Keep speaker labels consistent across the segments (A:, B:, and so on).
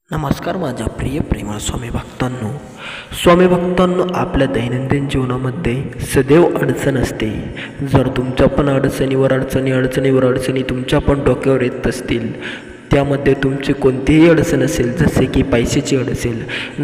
A: नमस्कार माझ्या प्रिय प्रेमळ स्वामी भक्तांनो आपल्या दैनंदिन जीवनामध्ये सदैव अडचण असते। जर तुमच्या पण अडचणी तुमच्या पण डोक्यावर येत असतील, त्यामध्ये तुमची कोणतीही अडचण असेल, जसे की पैशाची अडचण,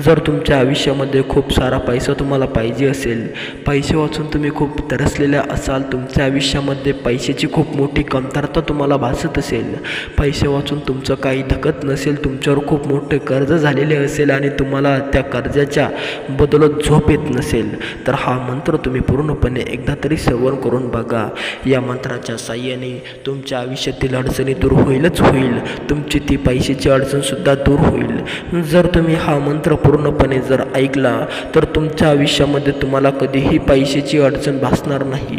A: जर तुमच्या आयुष्यामध्ये खूप सारा पैसा तुम्हाला पाहिजे असेल, पैसे वाचून तुम्ही खूप तरसलेल्या असाल, तुमच्या आयुष्यामध्ये पैशाची खूप मोठी कमतरता तुम्हाला भासत असेल, पैसे वाचून तुमचं काही धकत नसेल, तुमच्यावर खूप मोठे कर्ज झालेले असेल आणि तुम्हाला त्या कर्जाच्या बदलत झोप येत नसेल, तर हा मंत्र तुम्ही पूर्णपणे एकदा तरी श्रवण करून बघा। या मंत्राच्या साहाय्याने तुमच्या आयुष्यातील अडचणी दूर होईलच होईल, तुमची ती पैशाची अडचणसुद्धा दूर होईल। जर तुम्ही हा मंत्र पूर्णपणे जर ऐकला तर तुमच्या आयुष्यामध्ये तुम्हाला कधीही पैशाची अडचण भासणार नाही,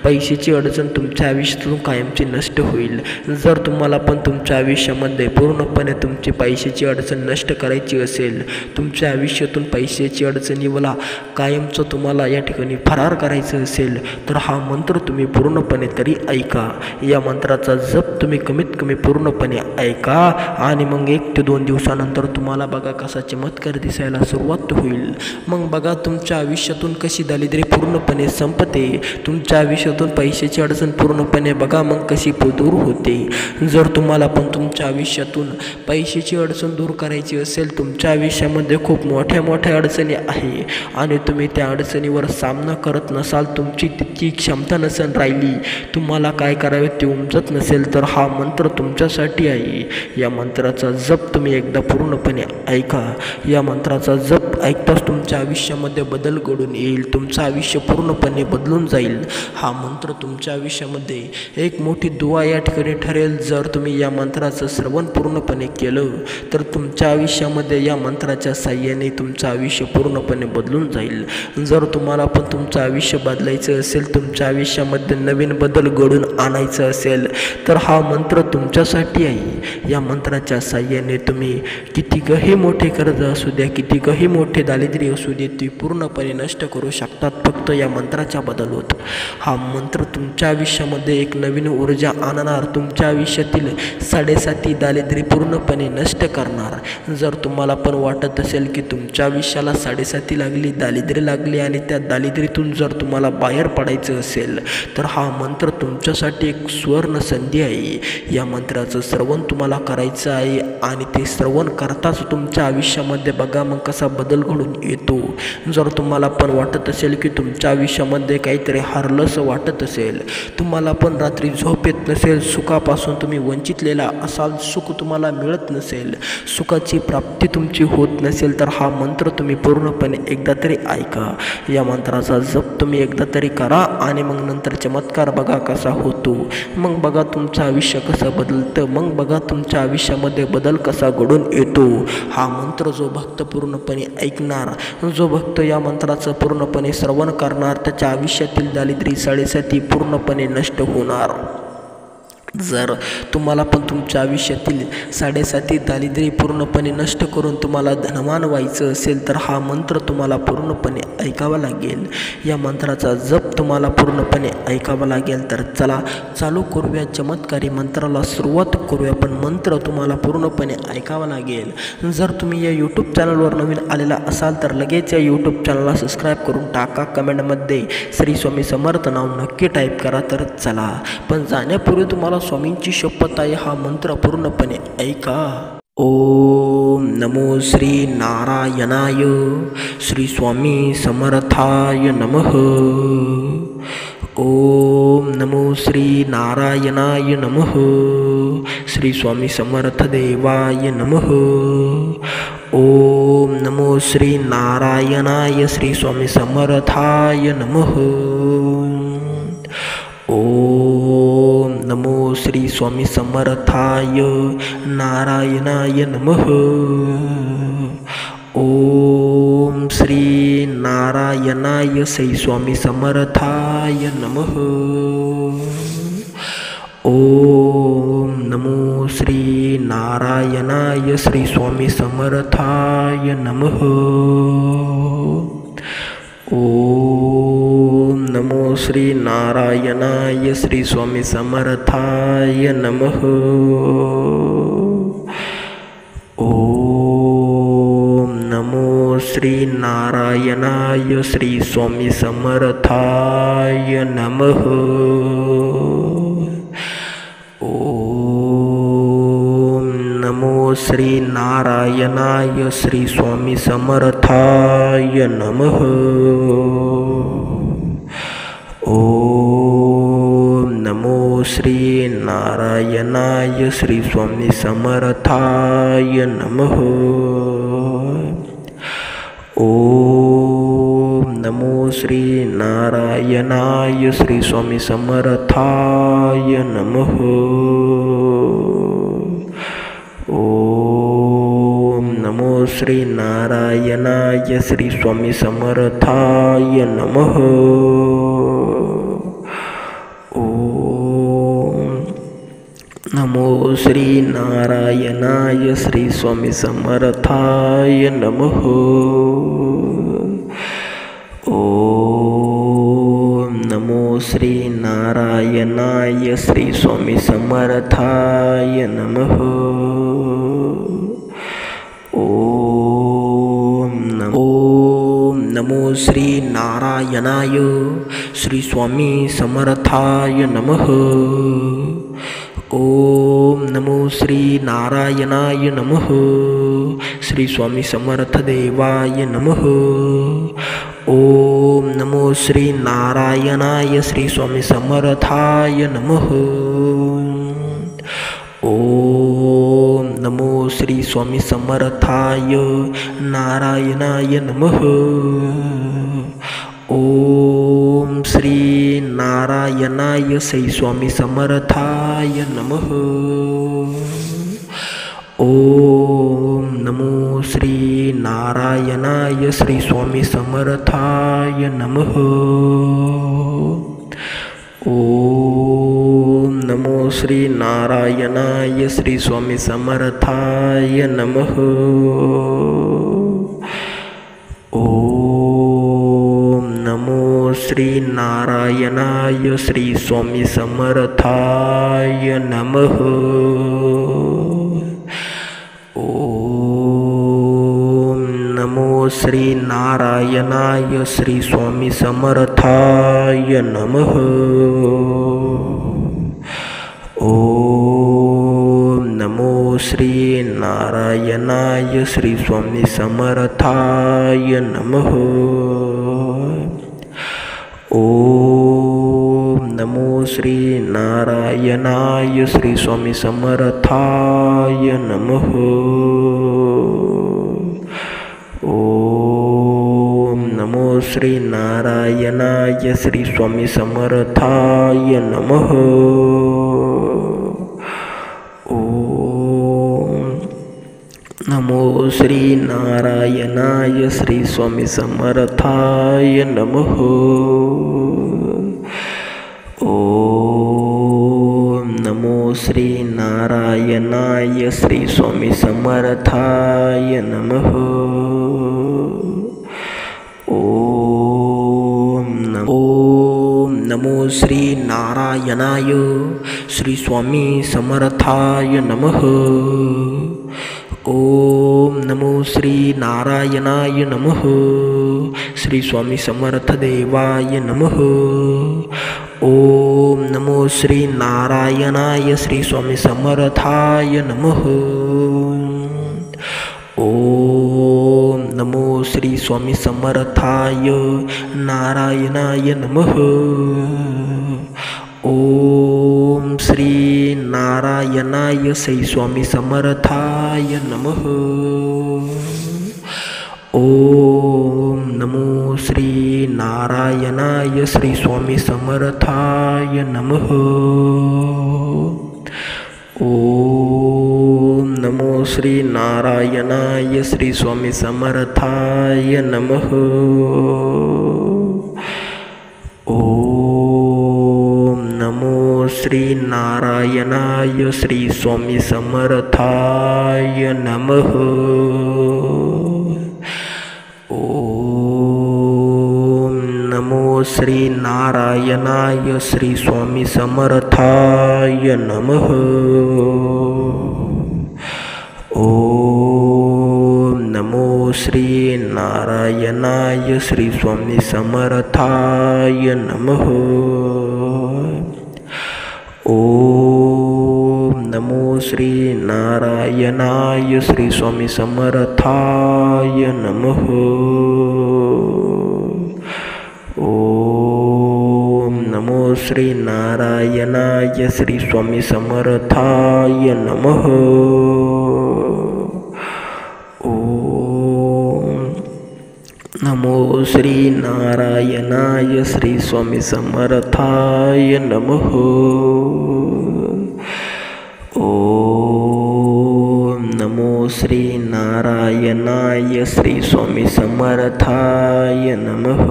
A: पैशाची अडचण तुमच्या आयुष्यातून कायमची नष्ट होईल। जर तुम्हाला पण तुमच्या आयुष्यामध्ये पूर्णपणे तुमची पैशाची अडचण नष्ट करायची असेल, तुमच्या आयुष्यातून पैशाची अडचणीला कायमचं तुम्हाला या ठिकाणी फरार करायचं असेल, तर हा मंत्र तुम्ही पूर्णपणे तरी ऐका। या मंत्राचा जप तुम्ही कमीत कमी पूर्णपणे ऐका आणि मग 1 ते 2 दिवसानंतर तुम्हाला बघा कसा चमत्कार दिसायला सुरुवात होईल। मग बघा तुमच्या आयुष्यातून कशी दारिद्र्य पूर्णपणे संपते, तुमच्या आयुष्यातून पैशाची अडचण पूर्णपणे बघा मग कशी दूर होते। जर तुम्हाला पण तुमच्या आयुष्यातून पैशाची अडचण दूर करायची असेल, तुमच्या आयुष्यामध्ये खूप मोठ्या अडचणी आहे आणि तुम्ही त्या अडचणीवर सामना करत नसाल, तुमची तितकी क्षमता नसेल राहिली, तुम्हाला काय करावे ते उमजत नसेल, तर हा मंत्र तुमच्यासाठी आहे। या मंत्राचा जप तुम्ही एकदा पूर्णपणे ऐका। या मंत्राचा जप ऐकताच तुमच्या आयुष्यामध्ये बदल घडून येईल, तुमचं आयुष्य पूर्णपणे बदलून जाईल। हा मंत्र तुमच्या आयुष्यामध्ये एक मोठी दुआ या ठिकाणी ठरेल। जर तुम्ही या मंत्राचं श्रवण पूर्णपणे केलं तर तुमच्या आयुष्यामध्ये या मंत्राच्या साहाय्याने तुमचं आयुष्य पूर्णपणे बदलून जाईल। जर तुम्हाला पण तुमचं आयुष्य बदलायचं असेल, तुमच्या आयुष्यामध्ये नवीन बदल घडून आणायचं असेल, तर हा मंत्र तुमच्यासाठी आहे। या मंत्राच्या साहाय्याने तुम्ही कितीकही मोठे कर्ज असू द्या, कितीकही मोठे दारिद्र्य असू दे, ते पूर्णपणे नष्ट करू शकतात फक्त या मंत्राच्या बदलत। हा मंत्र तुमच्या आयुष्यामध्ये एक नवीन ऊर्जा आणणार, तुमच्या आयुष्यातील 7.5 दारिद्र्य पूर्णपणे नष्ट करणार। जर तुम्हाला पण वाटत असेल की तुमच्या आयुष्याला 7.5 लागली, दारिद्र्य लागली आणि त्या दारिद्र्यातून जर तुम्हाला बाहेर पडायचं असेल, तर हा मंत्र तुमच्यासाठी एक सुवर्ण संधी आहे। या मंत्राचं श्रवण तुम्हाला करायचं आहे आणि ते श्रवण करताच तुमच्या आयुष्यामध्ये बघा मग कसा बदल घडून येतो। जर तुम्हाला पण वाटत असेल की तुमच्या आयुष्यामध्ये काहीतरी हरलंसं वाटत असेल, तुम्हाला पण रात्री झोप येत नसेल, सुखापासून तुम्ही वंचितलेला असाल, सुख तुम्हाला मिळत नसेल, सुखाची प्राप्ती तुमची होत नसेल, तर हा मंत्र तुम्ही पूर्णपणे एकदा तरी ऐका। या मंत्राचा जप तुम्ही एकदा तरी करा आणि मग नंतर चमत्कार बघा कसा होतो, मग बघा तुमचं आयुष्य कसं बदलतं, मग बघा तुमच्या आयुष्यामध्ये बदल कसा घडून येतो। हा मंत्र जो भक्त पूर्णपणे ऐकणार, जो भक्त या मंत्राचं पूर्णपणे श्रवण करणार, त्याच्या आयुष्यातील दारिद्र्य 7.5 पूर्णपणे नष्ट होणार। जर तुम्हाला पण तुमच्या आयुष्यातील 7.5 दारिद्र्य पूर्णपणे नष्ट करून तुम्हाला धनवान व्हायचं असेल, तर हा मंत्र तुम्हाला पूर्णपणे ऐकावा लागेल। या मंत्राचा जप तुम्हाला पूर्णपणे ऐकावा लागेल। तर चला चालू करूया चमत्कारी मंत्राला सुरुवात करूया, पण मंत्र तुम्हाला पूर्णपणे ऐकावा लागेल। जर तुम्ही या यूट्यूब चॅनलवर नवीन आलेला असाल तर लगेच या यूट्यूब चॅनलला सबस्क्राईब करून टाका, कमेंटमध्ये श्री स्वामी समर्थ नाव नक्की टाईप करा। तर चला, पण जाण्यापूर्वी तुम्हाला स्वामींची शपथ आहे, हा मंत्र पूर्णपणे ऐका। ओम नमो श्री नारायणाय श्री स्वामी समर्थाय नमः। ओम नमो श्री नारायणाय नमः श्री स्वामी समर्थ देवाय नमः। ओम नमो श्री नारायणाय श्री स्वामी समर्थाय नमः। ओम नमो श्री स्वामी समर्थाय नारायणाय नमः। ओम श्री नारायणाय श्री स्वामी समर्थाय नमः। ओम नमो श्री नारायणाय श्री स्वामी समर्थाय नमः। ओम नमो श्री नारायणाय श्री स्वामी समर्थाय नमः। ओम श्री नारायणाय श्री स्वामी समर्थाय नमः। ओम नमो श्री नारायणाय श्री स्वामी समर्थाय नमः। ओम नमो श्री नारायणाय श्री स्वामी समर्थाय नमः। ओम नमो श्री नारायणाय श्री स्वामी समर्थाय नमः। ओम नमो श्री नारायणाय श्री स्वामी समर्थाय नमः। नमो श्री नारायणाय श्री स्वामी समर्थाय नमः। ओम नमो श्री नारायणाय श्री स्वामी समर्थाय नमः। ओम नमो श्री नारायणाय श्री स्वामी समर्थाय नमः। ओम नमो श्री नारायणाय नमः। श्री स्वामी समर्थ देवाय नमः। ओम नमो श्री नारायणाय श्री स्वामी समर्थाय नमः। ओम नमो श्री स्वामी समर्थाय नारायणाय नमः। ओम श्री नारायणाय श्री स्वामी समर्थाय नमः। ओम नमो श्री नारायणाय श्री स्वामी समर्थाय नमः। ओम नमो श्री नारायणाय श्री स्वामी समर्थाय नमः। ओम नमो श्री नारायणाय श्री स्वामी समर्थाय नमः। ओम नमो श्री नारायणाय श्री स्वामी समर्थाय नमः। ओम नमो श्री नारायणाय श्री स्वामी समर्थाय नमः। ओम नमो श्री नारायणाय श्री स्वामी समर्थाय नमः। ओम नमो श्री नारायणाय श्री स्वामी समर्थाय नमः। नमो श्री नारायणाय श्री स्वामी समर्थाय नमः। ओम नमो श्री नारायणाय श्री स्वामी समर्थाय नमः। ओम नमो श्री नारायणाय श्री स्वामी समर्थाय नमः। ओम नमो श्री नारायणाय नमः। श्री स्वामी समर्थ देवाय नमः। ओम नमो श्री नारायणाय श्री स्वामी समर्थाय नमः। ओम नमो श्री स्वामी समर्थाय नारायणाय नमः। ओम श्री नारायणाय श्री स्वामी समर्थाय नमः। ओम नमो श्री नारायणाय श्री स्वामी समर्थाय नमः। ओम नमो श्री नारायणाय श्री स्वामी समर्थाय नमः। ओम नमो श्री नारायणाय श्री स्वामी समर्थाय नमः। ओम नमो श्री नारायणाय श्री स्वामी समर्थाय नमः। ओम नमो श्री नारायणाय श्री स्वामी समर्थाय नमः। ओम नमो श्री नारायणाय श्री स्वामी समर्थाय नमः। ओम नमो श्री नारायणाय श्री स्वामी समर्थाय नमः। ओम नमो श्री नारायणाय श्री स्वामी समर्थाय नमः। ओम नमो श्री नारायणाय श्री स्वामी समर्थाय नमः।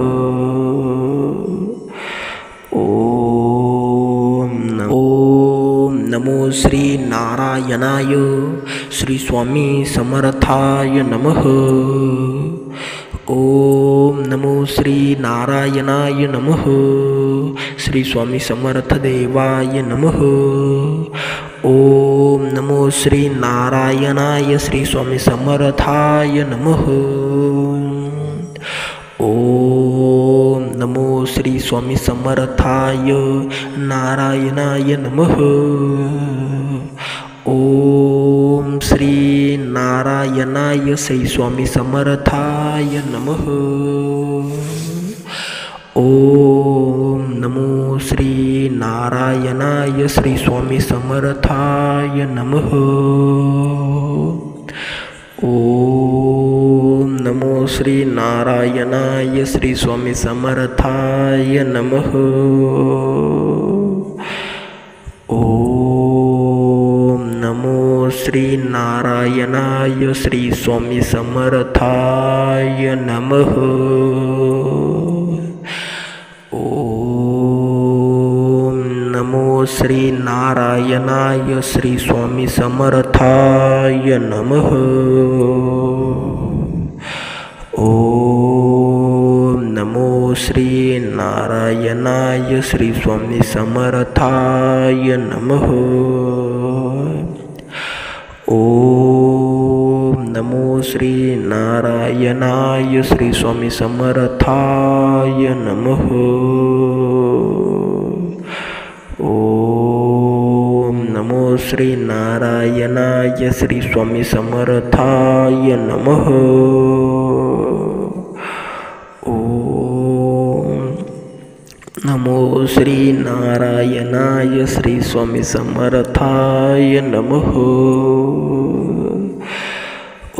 A: ओम नमो श्री नारायणाय श्री स्वामी समर्थाय नमः। ओम नमो श्री नारायणाय नमः। श्री स्वामी समर्थ देवाय नमः। ओम नमो श्री नारायणाय श्री स्वामी समर्थाय नमः। ओम नमो श्री स्वामी समर्थाय नारायणाय नमः। ओम श्री नारायणाय श्री स्वामी समर्थाय नमः। ओम नमो श्री नारायणाय श्री स्वामी समर्थाय नमः। ओम नमो श्री नारायणाय श्री स्वामी समर्थाय नमः। ओम नमो श्री नारायणाय श्री स्वामी समर्थाय नमः। ओम नमो श्री नारायणाय श्री स्वामी समर्थाय नमः। ओम नमो श्री नारायणाय श्री स्वामी समर्थाय नमः। ओम नमो श्री नारायणाय श्री स्वामी समर्थाय नमः। ओम नमो श्री नारायणाय श्री स्वामी समर्थाय नमः। ओम नमो श्री नारायणाय श्री स्वामी समर्थाय नमः।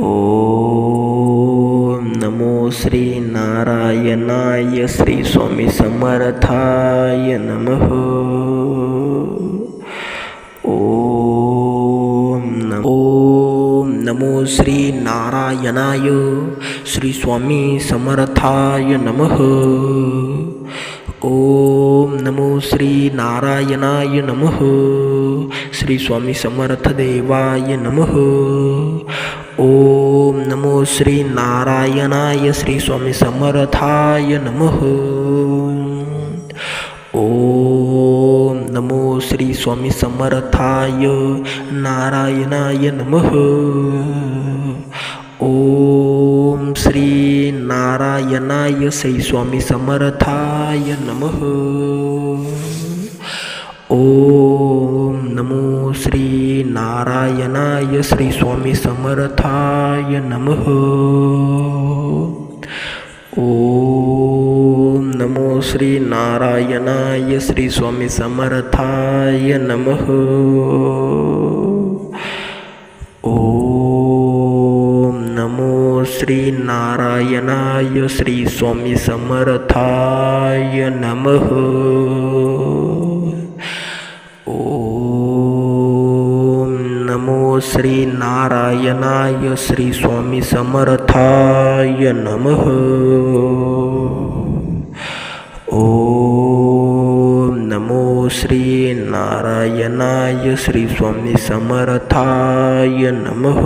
A: ओम नमो श्री नारायणाय श्री स्वामी समर्थाय नमः। ओम नमो श्री नारायणाय श्री स्वामी समर्थाय नमः। ओम नमो श्री नारायणाय नमः। श्री स्वामी समर्थ देवाय नमः। ओम नमो श्री नारायणाय श्री स्वामी समर्थाय नमः। ओम नमो श्री स्वामी समर्थाय नारायणाय नमः। ओम श्री नारायणाय श्री स्वामी समर्थाय नमः। ओम नमो श्री नारायणाय श्री स्वामी समर्थाय नमः। ओम नमो श्री नारायणाय श्री स्वामी समर्थाय नमः। ओम नमो श्री नारायणाय श्री स्वामी समर्थाय नमः। ओम नमो श्री नारायणाय श्री स्वामी समर्थाय नमः। ओम नमो श्री नारायणाय श्री स्वामी समर्थाय नमः।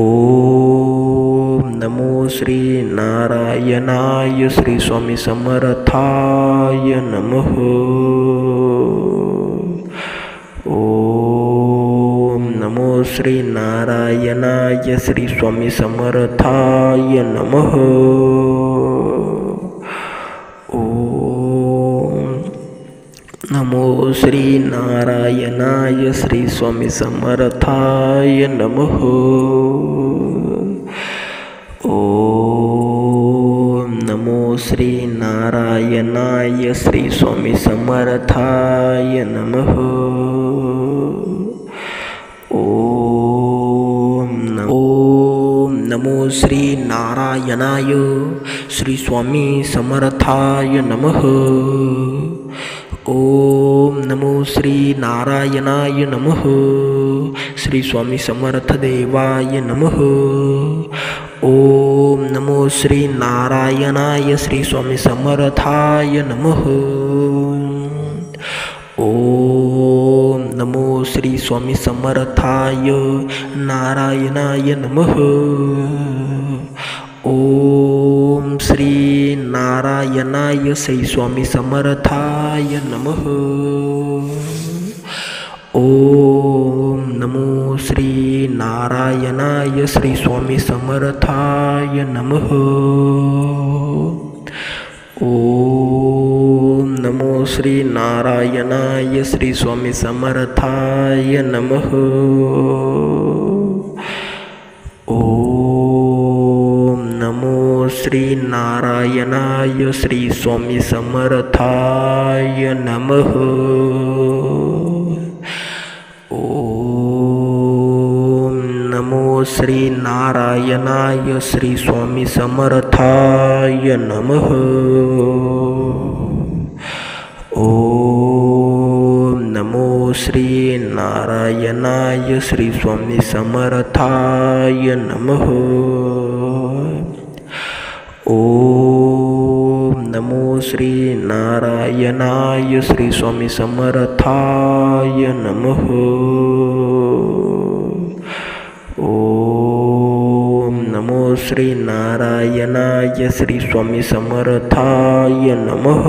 A: ओम नमो श्री नारायणाय श्री स्वामी समर्थाय नमः। ओम नमो श्री नारायणाय श्री स्वामी समर्थाय नमः। ओम नमो श्री नारायणाय श्री स्वामी समर्थाय नमः। ओम नमो श्री नारायणाय श्री स्वामी समर्थाय नमः। ओम नमो श्री नारायणाय श्री स्वामी समर्थाय नमः। ओम नमो श्री नारायणाय नमः। श्री स्वामी समर्थ देवाय नमः। ओम नमो श्री नारायणाय श्री स्वामी समर्थाय नमः। ओम नमो श्री स्वामी समर्थाय नारायणाय नमः। ओम श्री नारायणाय श्री स्वामी समर्थाय नमः। ओम नमो श्री नारायणाय श्री स्वामी समर्थाय नमः। ओम नमो श्री नारायणाय श्री स्वामी समर्थाय नमः। ओम नमो श्री नारायणाय श्री स्वामी समर्थाय नमः। ओम नमो श्री नारायणाय श्री स्वामी समर्थाय नमः। ओम नमो श्री नारायणाय श्री स्वामी समर्थाय नमः। ओम नमो श्री नारायणाय श्री स्वामी समर्थाय नमः। ओम नमो श्री नारायणाय श्री स्वामी समर्थाय नमः।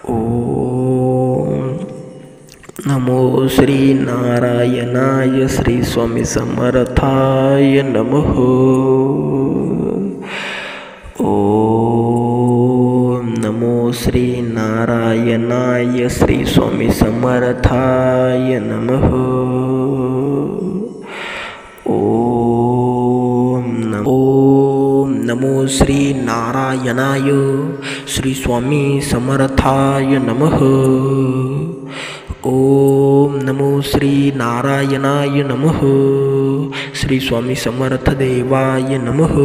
A: ओम नमो श्री नारायणाय श्री स्वामी समर्थाय नमः। ओम नमो श्री नारायणाय श्री स्वामी समर्थाय नमः। ओम नमो श्री नारायणाय श्री स्वामी समर्थाय नमः। ओम नमो श्री नारायणाय नमः। श्री स्वामी समर्थ देवाय नमः।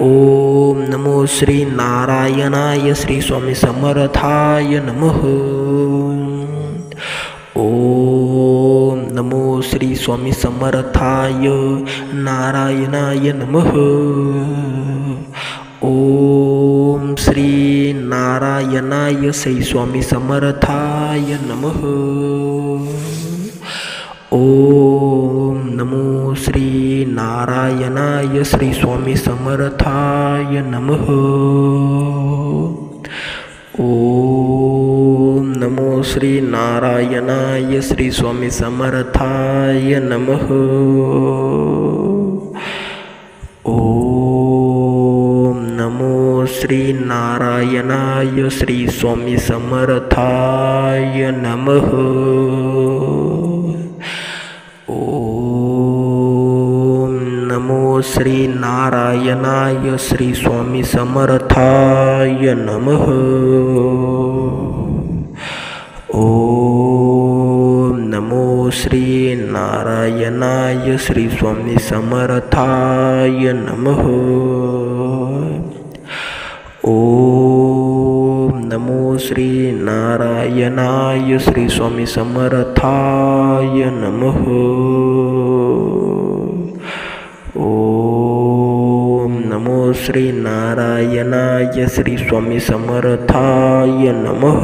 A: ओम नमो श्री नारायणाय श्री स्वामी समर्थाय नमः। ओम नमो श्री स्वामी समर्थाय नारायणाय नमः। ओम श्री नारायणाय श्री स्वामी समर्थाय नमः। ओम नमो श्री नारायणाय श्री स्वामी समर्थाय नमः। ओम नमो श्री नारायणाय श्री स्वामी समर्थाय नमः। ओम नमो श्री नारायणाय श्री स्वामी समर्थाय नमः। ओम नमो श्री नारायणाय श्री स्वामी समर्थाय नमः। ओम नमो श्री नारायणाय श्री स्वामी समर्थाय नमः। ओम नमो श्री नारायणाय श्री स्वामी समर्थाय नमः। ओम नमो श्री नारायणाय श्री स्वामी समर्थाय नमः।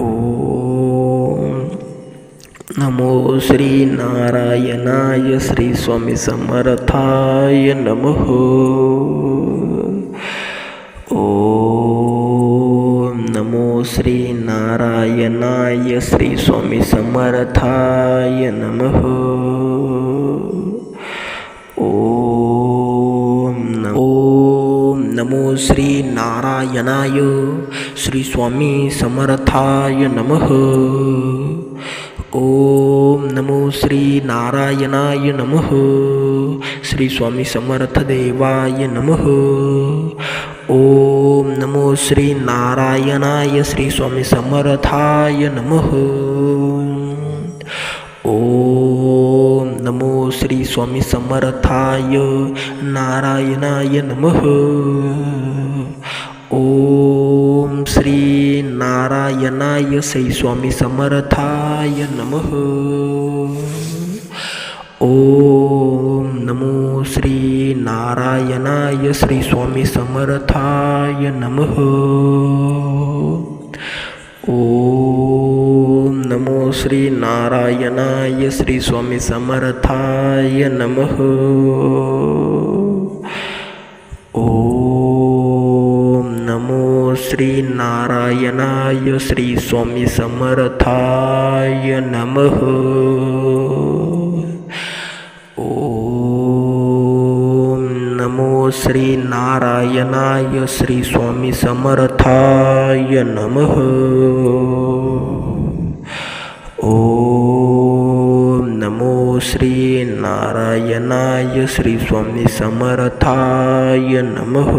A: ओम नमो श्री नारायणाय श्री स्वामी समर्थाय नमः। ओम नमो श्री नारायणाय श्री स्वामी समर्थाय नमः। ओम नमो श्री नारायणाय श्री स्वामी समर्थाय नमः। ओम नमो श्री नारायणाय नमः श्री स्वामी समर्थ देवाय नमः। ओम नमो श्री नारायणाय श्री स्वामी समर्थाय नमः। ओम नमो श्री स्वामी समर्थाय नारायणाय नमः। ओम श्री नारायणाय श्री स्वामी समर्थाय नमः। ओम नमो श्री नारायणाय श्री स्वामी समर्थाय नमः। ओम नमो श्री नारायणाय श्री स्वामी समर्थाय नमः। ओम नमो श्री नारायणाय श्री स्वामी समर्थाय नमः। ओम नमो श्री नारायणाय श्री स्वामी समर्थाय नमः। ओम नमो श्री नारायणाय श्री स्वामी समर्थाय नमः।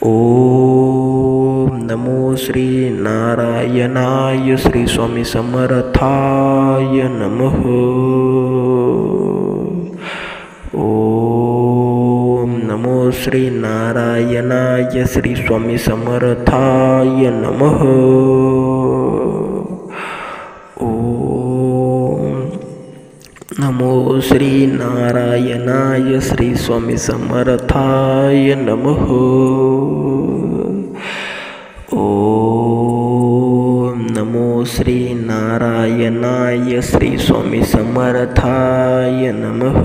A: ओम नमो श्री नारायणाय श्री स्वामी समर्थाय नमः। ओम नमो श्री नारायणाय श्री स्वामी समर्थाय नमः। ओम नमो श्री नारायणाय श्री स्वामी समर्थाय नमः। ओम नमो श्री नारायणाय श्री स्वामी समर्थाय नमः।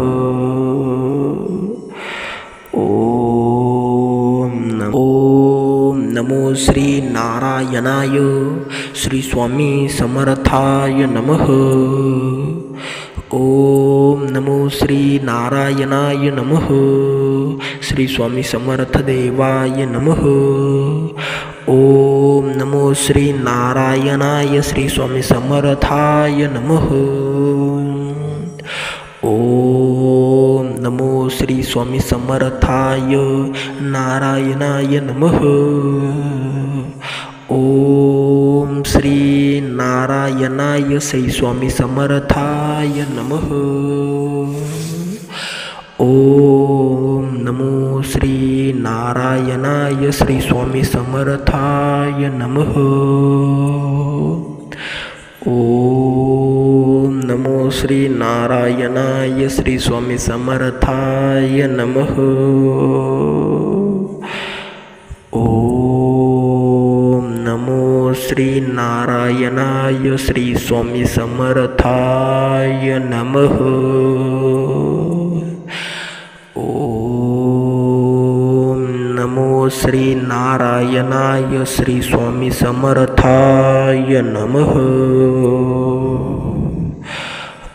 A: ओम नमो श्री नारायणाय श्री स्वामी समर्थाय नमः। ओम नमो श्री नारायणाय नमः श्री स्वामी समर्थ देवाय नमः। ओम नमो श्री नारायणाय श्री स्वामी समर्थाय नमः। ओम नमो श्री स्वामी समर्थाय नारायणाय नमः। ओम श्री नारायणाय श्री स्वामी समर्थाय नमः। ओम नमो श्री नारायणाय श्री स्वामी समर्थाय नमः। ओम नमो श्री नारायणाय श्री स्वामी समर्थाय नमः। ओम नमो श्री नारायणाय श्री स्वामी समर्थाय नमः। ओम नमो श्री नारायणाय श्री स्वामी समर्थाय नमः।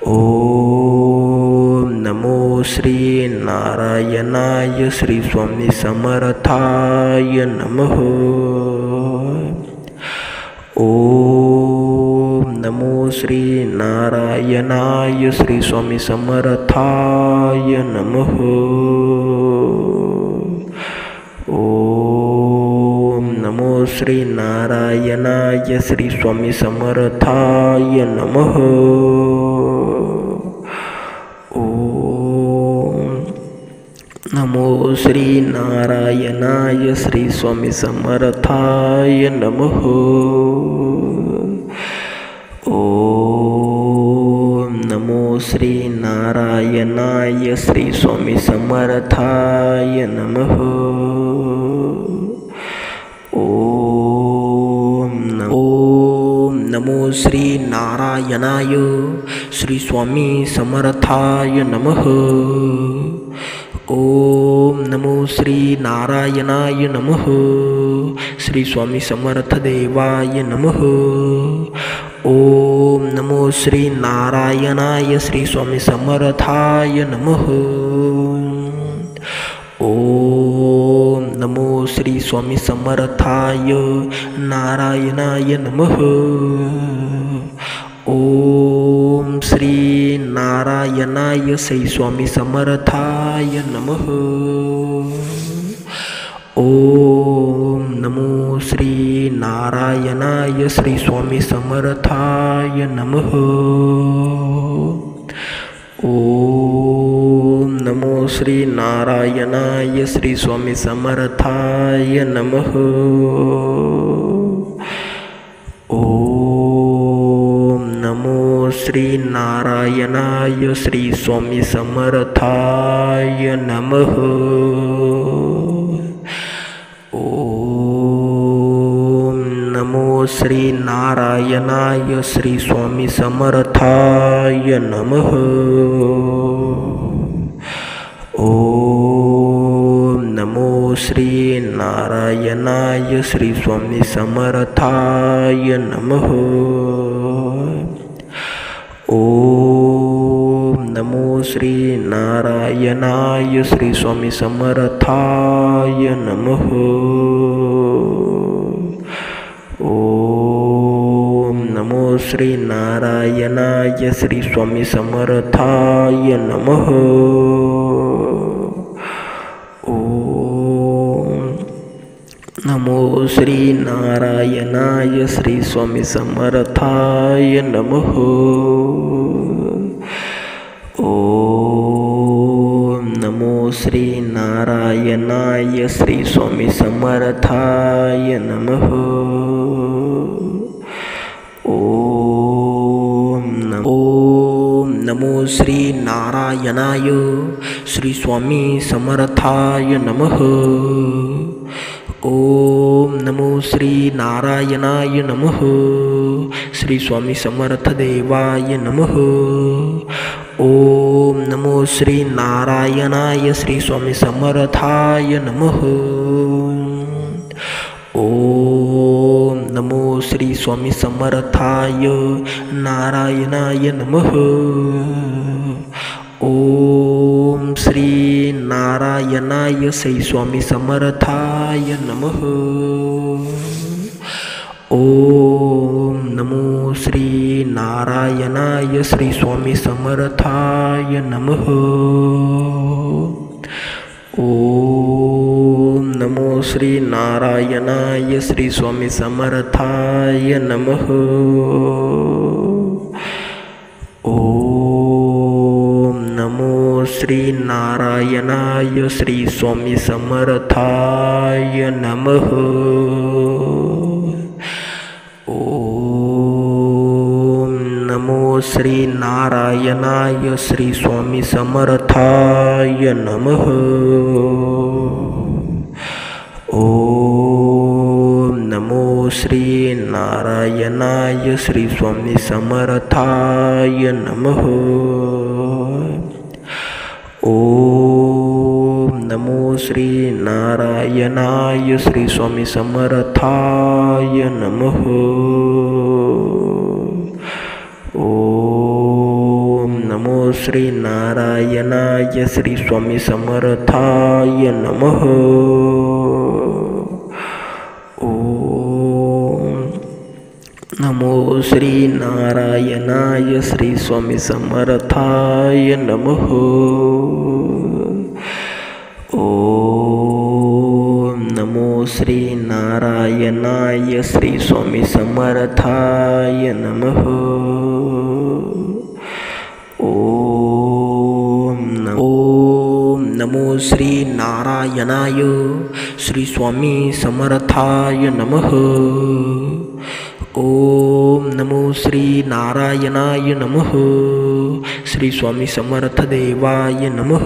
A: ओम नमो श्री नारायणाय श्री स्वामी समर्थाय नमः। ओम नमो श्री नारायणाय श्री स्वामी समर्थाय नमः। ओम नमो श्री नारायणाय श्री स्वामी समर्थाय नमः। ओम नमो श्री नारायणाय श्री स्वामी समर्थाय नमः। ओम नमो श्री नारायणाय श्री स्वामी समर्थाय नमः। ओम नमो श्री नारायणाय श्री स्वामी समर्थाय नमः। ओम नमो श्री नारायणाय नमः. श्री स्वामी समर्थ देवाय नमः. ओम नमो श्री नारायणाय श्री स्वामी समर्थाय नमः. ओम नमो श्री स्वामी समर्थाय नारायणाय नमः. ओम श्री नारायणाय श्री स्वामी समर्थाय नमः. ओम नमो श्री नारायणाय श्री स्वामी समर्थाय नमः. ओम नमो श्री नारायणाय श्री स्वामी समर्थाय नमः. ओम नमो श्री नारायणाय श्री स्वामी समर्थाय नमः. ओम नमो श्री नारायणाय श्री स्वामी समर्थाय नमः. ओम नमो श्री नारायणाय श्री स्वामी समर्थाय नमः. ओम नमो श्री नारायणाय श्री स्वामी समर्थाय नमः. ओम नमो श्री नारायणाय श्री स्वामी समर्थाय नमः. ओम नमो श्री नारायणाय श्री स्वामी समर्थाय नमः. ओम नमो श्री नारायणाय श्री स्वामी समर्थाय नमः. ओम नमो श्री नारायणाय श्री स्वामी समर्थाय नमः. ओम नमो श्री नारायणाय नमः. श्री स्वामी समर्थ देवाय नमः. ओम नमो श्री नारायणाय श्री स्वामी समर्थाय नमः. ओम नमो श्री स्वामी समर्थाय नारायणाय नमः. ओम श्री नारायणाय श्री स्वामी समर्थाय नमः. ओम नमो श्री नारायणाय श्री स्वामी समर्थाय नमः. ओम नमो श्री नारायणाय श्री स्वामी समर्थाय नमः. ओम नमो श्री नारायणाय श्री स्वामी समर्थाय नमः. ओम नमो श्री नारायणाय श्री स्वामी समर्थाय नमः. ओम नमो श्री नारायणाय श्री स्वामी समर्थाय नमः. ओम नमो श्री नारायणाय श्री स्वामी समर्थाय नमः. ओम नमो श्री नारायणाय श्री स्वामी समर्थाय नमः. ओम नमो श्री नारायणाय श्री स्वामी समर्थाय नमः. ओम नमो श्री नारायणाय श्री स्वामी समर्थाय नमः. ओम नमो श्री नारायणाय श्री स्वामी समर्थाय नमः. ओम नमो श्री नारायणाय नमः. श्री स्वामी समर्थ देवाय नमः.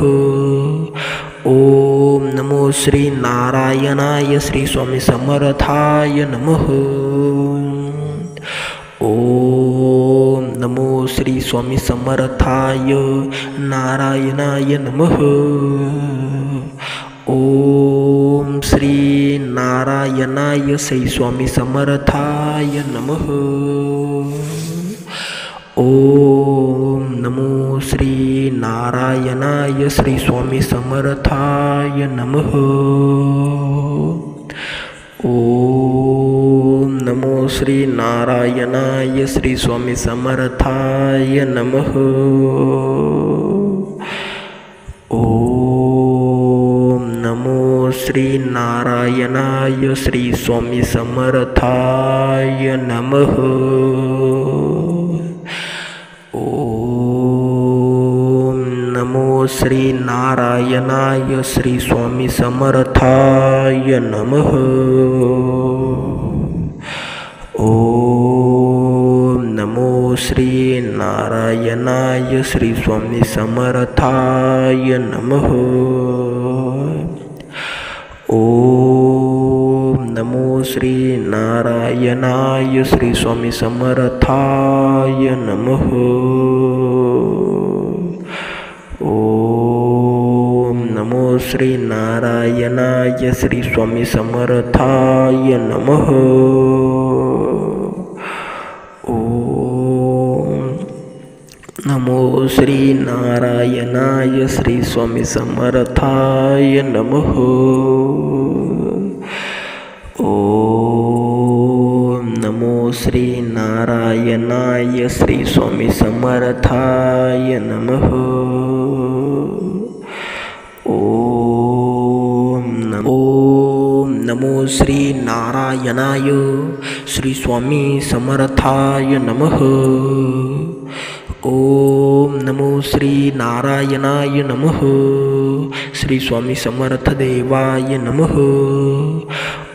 A: ओम नमो श्री नारायणाय श्री स्वामी समर्थाय नमः. ओम नमो श्री स्वामी समर्थाय नारायणाय नमः. श्री नारायणाय श्री स्वामी समर्थाय नमः। ओम नमो श्री नारायणाय श्री स्वामी समर्थाय नमः। ओम नमो श्री नारायणाय श्री स्वामी समर्थाय नमः। ओम नमो श्री नारायणाय श्री स्वामी समर्थाय नमः। ओम नमो श्री नारायणाय श्री स्वामी समर्थाय नमः। ओम नमो श्री नारायणाय श्री स्वामी समर्थाय नमः। ओम नमो श्री नारायणाय श्री स्वामी समर्थाय नमः। ओम नमो श्री नारायणाय श्री स्वामी समर्थाय नमः। ओम नमो श्री नारायणाय श्री स्वामी समर्थाय नमः। ओम नमो श्री नारायणाय श्री स्वामी समर्थाय नमः। ओम नमो श्री नारायणाय श्री स्वामी समर्थाय नमः। ओम नमो श्री नारायणाय नमः। श्री स्वामी समर्थ देवाय नमः।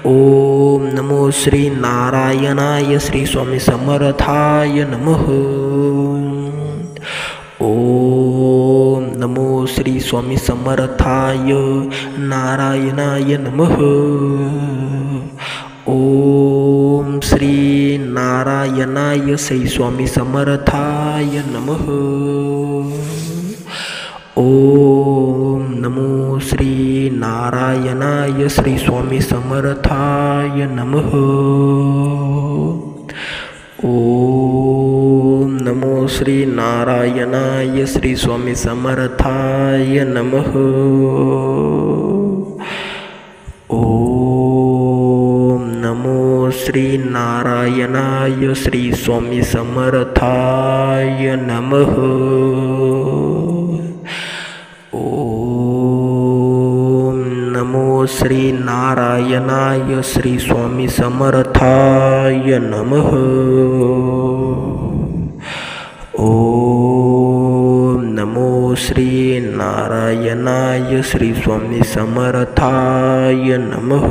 A: ओम नमो श्री नारायणाय श्री स्वामी समर्थाय नमः। ओम नमो श्री स्वामी समर्थाय नारायणाय नमः। ओम श्री नारायणाय श्री स्वामी समर्थाय नमः। ओम नमो श्री नारायणाय श्री स्वामी समर्थाय नमः। ओम नमो श्री नारायणाय श्री स्वामी समर्थाय नमः। ओम नमो श्री नारायणाय श्री स्वामी समर्थाय नमः। ओम नमो श्री नारायणाय श्री स्वामी समर्थाय नमः। ओम नमो श्री नारायणाय श्री स्वामी समर्थाय नमः।